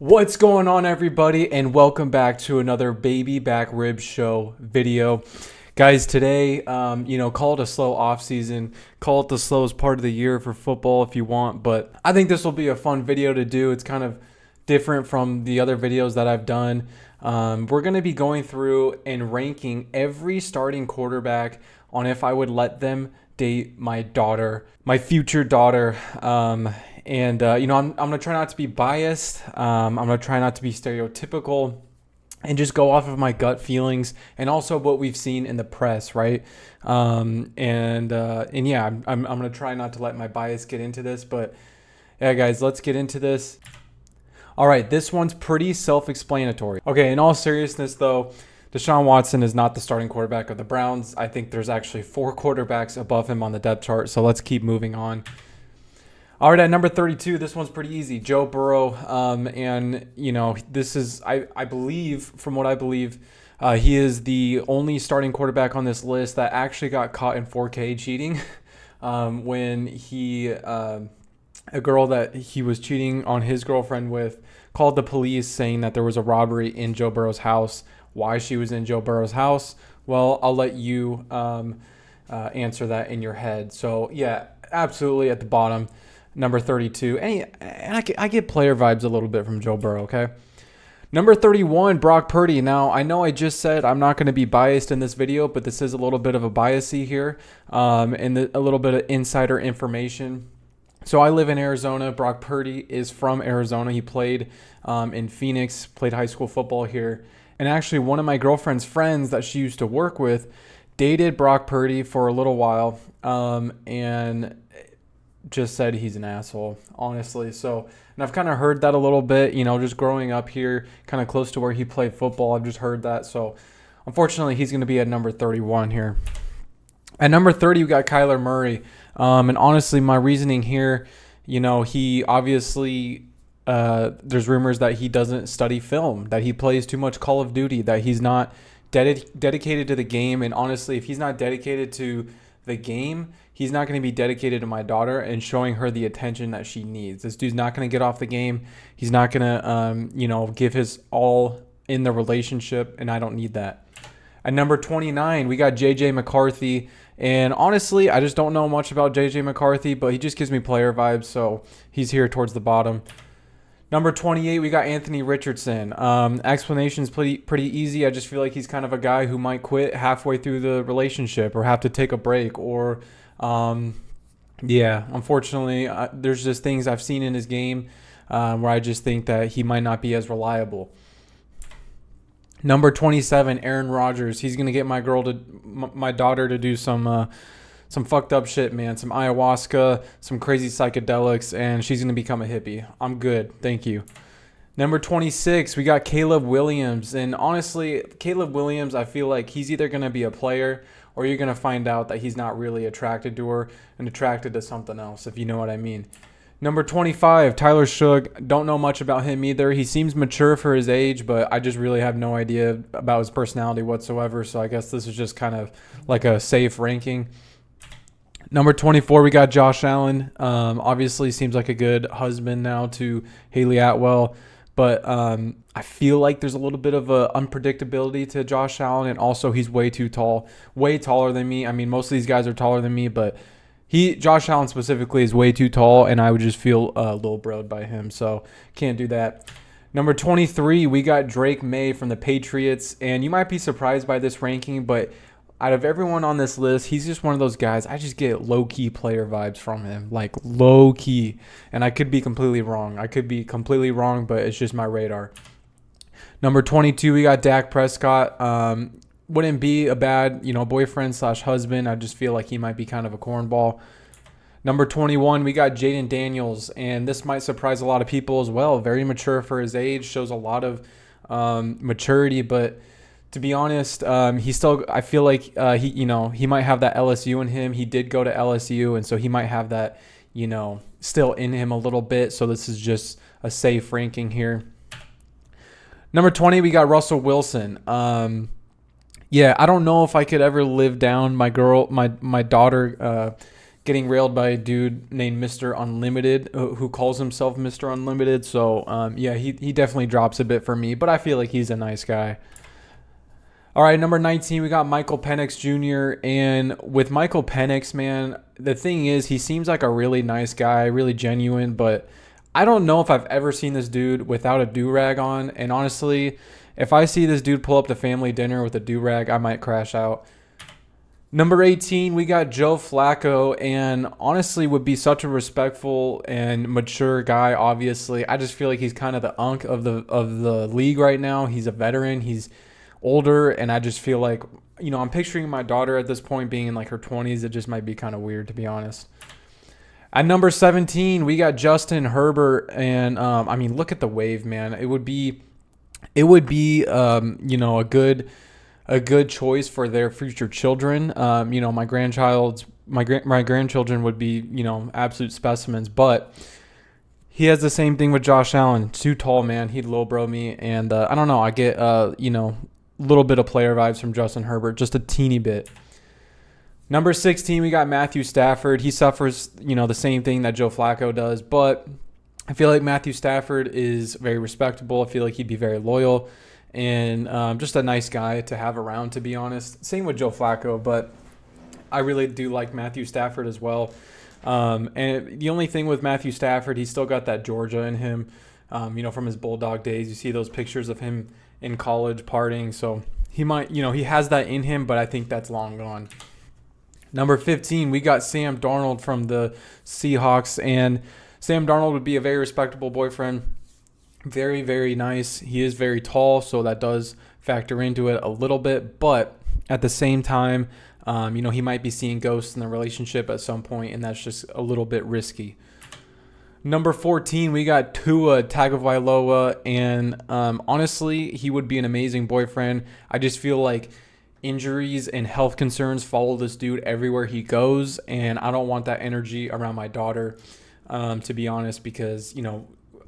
What's going on, everybody, and welcome back to another baby back rib show video. Guys, today, call it a slow off season, call it the slowest part of the year for football if you want, but I think this will be a fun video to do. It's kind of different from the other videos that I've done. We're going to be going through and ranking every starting quarterback on if I would let them date my daughter, my future daughter. I'm going to try not to be biased. I'm going to try not to be stereotypical and just go off of my gut feelings and also what we've seen in the press, right? I'm going to try not to let my bias get into this, but yeah, guys, let's get into this. All right, this one's pretty self-explanatory. Okay, in all seriousness, though, Deshaun Watson is not the starting quarterback of the Browns. I think there's actually 4 quarterbacks above him on the depth chart, so let's keep moving on. All right, at number 32, this one's pretty easy. Joe Burrow, this is, I believe, from what I believe, he is the only starting quarterback on this list that actually got caught in 4K cheating when a girl that he was cheating on his girlfriend with called the police saying that there was a robbery in Joe Burrow's house. Why she was in Joe Burrow's house? Well, I'll let you answer that in your head. So, yeah, absolutely at the bottom. Number 32. And I get player vibes a little bit from Joe Burrow, okay? Number 31, Brock Purdy. Now, I know I just said I'm not going to be biased in this video, but this is a little bit of a biasy here and a little bit of insider information. So I live in Arizona. Brock Purdy is from Arizona. He played in Phoenix, played high school football here. And actually, one of my girlfriend's friends that she used to work with dated Brock Purdy for a little while and just said he's an asshole, honestly. So, and I've kind of heard that a little bit, just growing up here, kind of close to where he played football. I've just heard that. So, unfortunately, he's going to be at number 31 here. At number 30, we got Kyler Murray. And honestly, my reasoning here, he obviously, there's rumors that he doesn't study film, that he plays too much Call of Duty, that he's not dedicated to the game. And honestly, if he's not dedicated to the game, he's not going to be dedicated to my daughter and showing her the attention that she needs. This dude's not going to get off the game. He's not going to, give his all in the relationship, and I don't need that. At number 29, we got J.J. McCarthy. And honestly, I just don't know much about J.J. McCarthy, but he just gives me player vibes, so he's here towards the bottom. Number 28, we got Anthony Richardson. Explanation's pretty easy. I just feel like he's kind of a guy who might quit halfway through the relationship or have to take a break or, unfortunately, there's just things I've seen in his game where I just think that he might not be as reliable. Number 27, Aaron Rodgers. He's gonna get my daughter to do some fucked up shit, man. Some ayahuasca, some crazy psychedelics, and she's going to become a hippie. I'm good. Thank you. Number 26, we got Caleb Williams. And honestly, Caleb Williams, I feel like he's either going to be a player or you're going to find out that he's not really attracted to her and attracted to something else, if you know what I mean. Number 25, Tyler Shug. Don't know much about him either. He seems mature for his age, but I just really have no idea about his personality whatsoever. So I guess this is just kind of like a safe ranking. Number 24, we got Josh Allen. Obviously, seems like a good husband now to Haley Atwell. But I feel like there's a little bit of unpredictability to Josh Allen. And also, he's way too tall. Way taller than me. I mean, most of these guys are taller than me. But Josh Allen specifically is way too tall. And I would just feel little broed by him. So, can't do that. Number 23, we got Drake May from the Patriots. And you might be surprised by this ranking, but out of everyone on this list, he's just one of those guys. I just get low-key player vibes from him, like low-key. And I could be completely wrong. But it's just my radar. Number 22, we got Dak Prescott. Wouldn't be a bad, boyfriend/husband. I just feel like he might be kind of a cornball. Number 21, we got Jaden Daniels. And this might surprise a lot of people as well. Very mature for his age, shows a lot of maturity, but to be honest, I feel like he might have that LSU in him. He did go to LSU, and so he might have that, still in him a little bit. So this is just a safe ranking here. Number 20, we got Russell Wilson. I don't know if I could ever live down my daughter getting railed by a dude named Mr. Unlimited who calls himself Mr. Unlimited. So, yeah, he definitely drops a bit for me, but I feel like he's a nice guy. All right, number 19, we got Michael Penix Jr. And with Michael Penix, man, the thing is, he seems like a really nice guy, really genuine, but I don't know if I've ever seen this dude without a do-rag on. And honestly, if I see this dude pull up to family dinner with a do-rag, I might crash out. Number 18, we got Joe Flacco, and honestly would be such a respectful and mature guy, obviously. I just feel like he's kind of the unk of the league right now. He's a veteran. He's older, and I just feel like, I'm picturing my daughter at this point being in like her 20s. It just might be kind of weird, to be honest. At number 17, we got Justin Herbert, and look at the wave, man. It would be a good choice for their future children. My grandchildren would be, absolute specimens, but he has the same thing with Josh Allen. Too tall, man. He'd lowbrow me, and I don't know. I get a little bit of player vibes from Justin Herbert, just a teeny bit. Number 16, we got Matthew Stafford. He suffers, the same thing that Joe Flacco does, but I feel like Matthew Stafford is very respectable. I feel like he'd be very loyal and just a nice guy to have around, to be honest. Same with Joe Flacco, but I really do like Matthew Stafford as well. And the only thing with Matthew Stafford, he's still got that Georgia in him, from his Bulldog days. You see those pictures of him in college partying, so he might, he has that in him, but I think that's long gone. Number 15, we got Sam Darnold from the Seahawks, and Sam Darnold would be a very respectable boyfriend. Very, very nice. He is very tall, so that does factor into it a little bit, but at the same time, he might be seeing ghosts in the relationship at some point, and that's just a little bit risky. Number 14, we got Tua Tagovailoa, and honestly, he would be an amazing boyfriend. I just feel like injuries and health concerns follow this dude everywhere he goes, and I don't want that energy around my daughter, to be honest, because,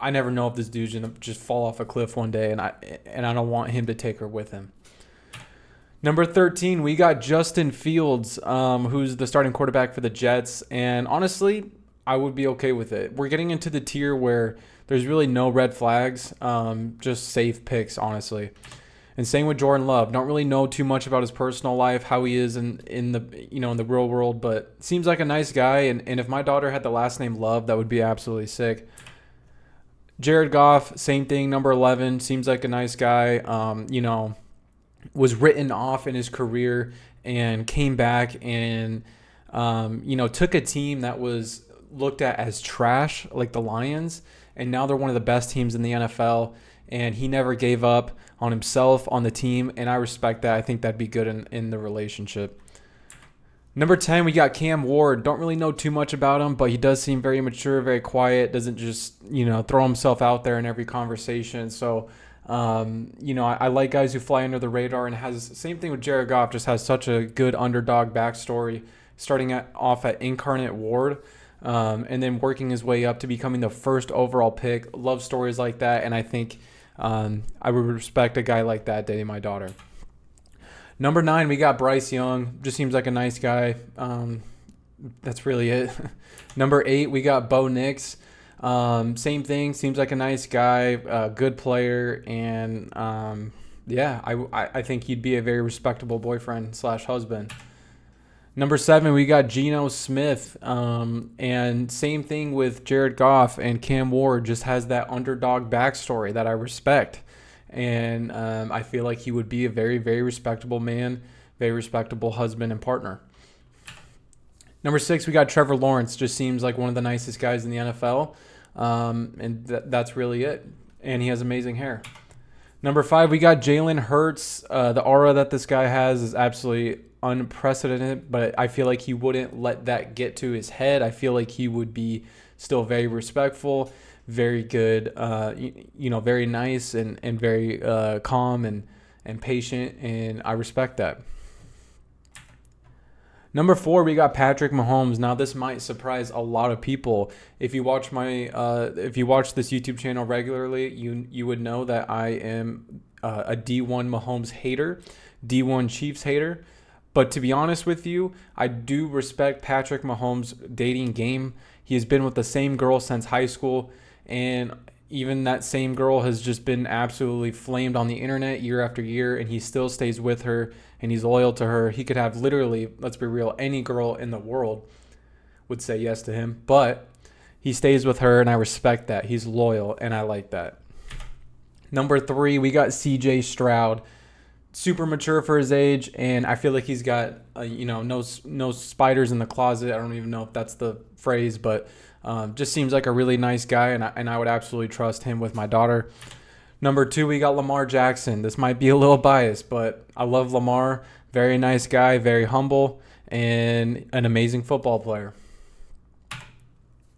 I never know if this dude's going to just fall off a cliff one day, and I don't want him to take her with him. Number 13, we got Justin Fields, who's the starting quarterback for the Jets, and honestly, I would be okay with it. We're getting into the tier where there's really no red flags, just safe picks, honestly. And same with Jordan Love. Don't really know too much about his personal life, how he is in the real world, but seems like a nice guy. And if my daughter had the last name Love, that would be absolutely sick. Jared Goff, same thing. Number 11, seems like a nice guy. Was written off in his career and came back and took a team that was looked at as trash, like the Lions, and now they're one of the best teams in the NFL. And he never gave up on himself, on the team, and I respect that. I think that'd be good in the relationship. Number 10, we got Cam Ward. Don't really know too much about him, but he does seem very mature, very quiet, doesn't just, throw himself out there in every conversation. So, I like guys who fly under the radar, and has same thing with Jared Goff, just has such a good underdog backstory, starting off at Incarnate Ward, and then working his way up to becoming the first overall pick. Love stories like that, and I think I would respect a guy like that dating my daughter. Number 9, we got Bryce Young. Just seems like a nice guy. That's really it. Number 8, we got Bo Nix. Same thing. Seems like a nice guy, good player, and I think he'd be a very respectable boyfriend / husband. Number 7, we got Geno Smith, and same thing with Jared Goff and Cam Ward. Just has that underdog backstory that I respect, and I feel like he would be a very, very respectable man, very respectable husband and partner. Number 6, we got Trevor Lawrence. Just seems like one of the nicest guys in the NFL, and that's really it. And he has amazing hair. Number 5, we got Jalen Hurts. The aura that this guy has is absolutely unprecedented, but I feel like he wouldn't let that get to his head. I feel like he would be still very respectful, very good, very nice and very calm and patient, and I respect that. Number 4, we got Patrick Mahomes. Now, this might surprise a lot of people. If you watch if you watch this YouTube channel regularly, you would know that I am a D1 Mahomes hater, D1 Chiefs hater. But to be honest with you, I do respect Patrick Mahomes' dating game. He has been with the same girl since high school, and even that same girl has just been absolutely flamed on the internet year after year, and he still stays with her and he's loyal to her. He could have literally, let's be real, any girl in the world would say yes to him, but he stays with her, and I respect that. He's loyal, and I like that. Number 3, we got CJ Stroud. Super mature for his age, and I feel like he's got no spiders in the closet. I don't even know if that's the phrase, but just seems like a really nice guy, and I would absolutely trust him with my daughter. Number 2, we got Lamar Jackson. This might be a little biased, but I love Lamar. Very nice guy, very humble, and an amazing football player.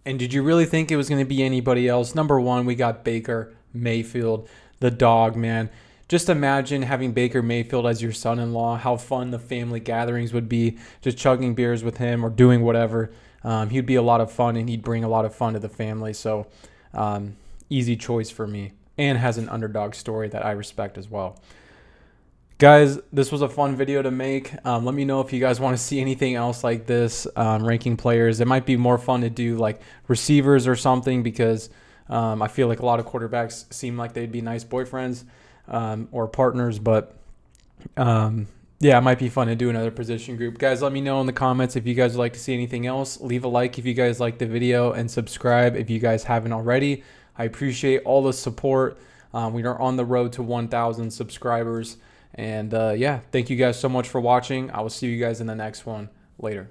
And did you really think it was going to be anybody else? Number 1, we got Baker Mayfield, the dog, man. Just imagine having Baker Mayfield as your son-in-law, how fun the family gatherings would be, just chugging beers with him or doing whatever. He'd be a lot of fun, and he'd bring a lot of fun to the family. So easy choice for me, and has an underdog story that I respect as well. Guys, this was a fun video to make. Let me know if you guys want to see anything else like this, ranking players. It might be more fun to do like receivers or something, because I feel like a lot of quarterbacks seem like they'd be nice boyfriends or partners. But yeah, it might be fun to do another position group. Guys, let me know in the comments if you guys would like to see anything else. Leave a like if you guys like the video, and subscribe if you guys haven't already. I appreciate all the support. We are on the road to 1,000 subscribers. And yeah, thank you guys so much for watching. I will see you guys in the next one. Later.